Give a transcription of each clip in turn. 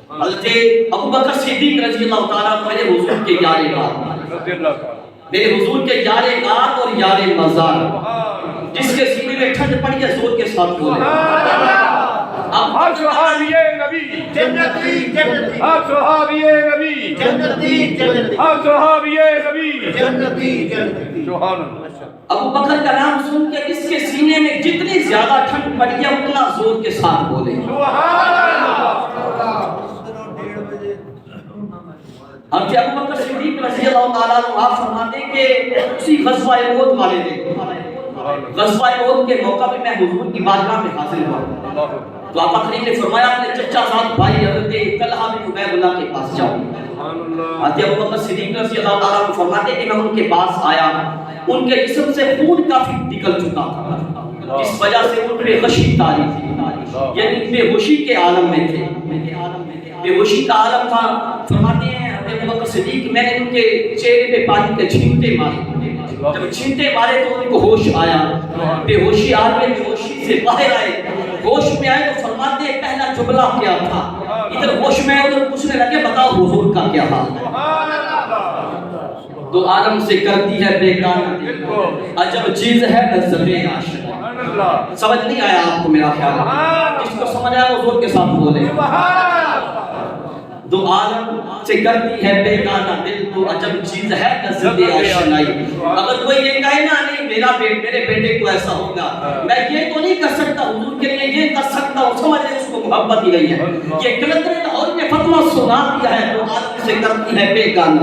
حضرت ابوبکر صدیق رضی اللہ تعالیٰ میرے حضور کے یار غار، میرے حضور کے یار غار اور یار مزار، جس کے سینے میں ٹھنڈ پڑی ہے زور کے ساتھ بولے ہر صحابی نبی جنتی جنتی، ہر صحابی نبی جنتی جنتی، ہر صحابی نبی جنتی جنتی۔ سبحان اللہ۔ ابو بکر کا نام سن کے اس کے سینے میں جتنی زیادہ ٹھنڈ پڑی ہے اتنا زور کے ساتھ بولے سبحان اللہ۔ حضرت ابو بکر صدیق رضی اللہ تعالیٰ عنہ آپ فرماتے ہیں کہ اسی غزوہ احد والے دن، غزوہ احد کے موقع پہ میں حضور کی بارگاہ میں حاضر ہوا، تو آقا کریم نے فرمایا اپنے چچا زاد بھائی حضرت طلحہ بن عبید اللہ کے پاس جاؤ۔ حضرت ابو بکر صدیق رضی اللہ تعالیٰ عنہ فرماتے ہیں کہ میں ان کے پاس آیا، ان کے جسم سے خون کافی نکل چکا تھا، اس وجہ سے ان پہ غشی طاری تھی، یعنی بے ہوشی کے عالم میں تھے، بے ہوشی کا عالم تھا۔ فرماتے ہیں حضرت ابو بکر صدیق میں نے ان کے چہرے پہ پانی کے چھینٹے مارے، جب چھینٹے مارے تو ان کو ہوش آیا، بے ہوشی عالم بے ہوشی سے باہر آئے، ہوش میں آئے تو فرماتے ہیں پہلا جملہ کیا تھا، ادھر ہوش میں ادھر پوچھنے لگے بتاؤ حضور کا کیا حال ہے، تو عالم سے کرتی ہے بیگانہ دل، عجب چیز ہے لذت عاشق۔ سمجھ نہیں آیا آپ کو میرا خیال؟ جس کو سمجھ آیا وہ زور کے ساتھ بولے دو عالم سے کرتی ہے بیگانہ دل، تو عجب چیز ہے لذت آشنائی۔ اگر کوئی یہ کہے نا نہیں میرے بیٹے کو ایسا ہوگا، میں یہ تو نہیں کر سکتا، حضور کے لیے یہ کر سکتا ہوں، سمجھ لیں اس کو محبت ہی نہیں ہے۔ یہ کلندر لاہور نے فتویٰ سنا دیا ہے، تو عالم سے کرتی ہے بیگانہ،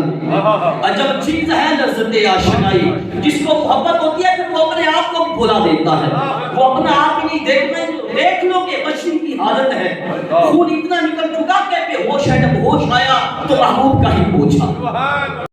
عجب چیز ہے لذت آشنائی۔ جس کو محبت ہوتی ہے پھر وہ اپنے آپ کو بھی بھلا دیتا ہے، وہ اپنا آپ ہی نہیں دیکھنا، دیکھ لو کہ غشی کی حالت ہے، خون اتنا نکل چکا کہ بے ہوش ہے، جب ہوش آیا تو محبوب کا ہی پوچھا۔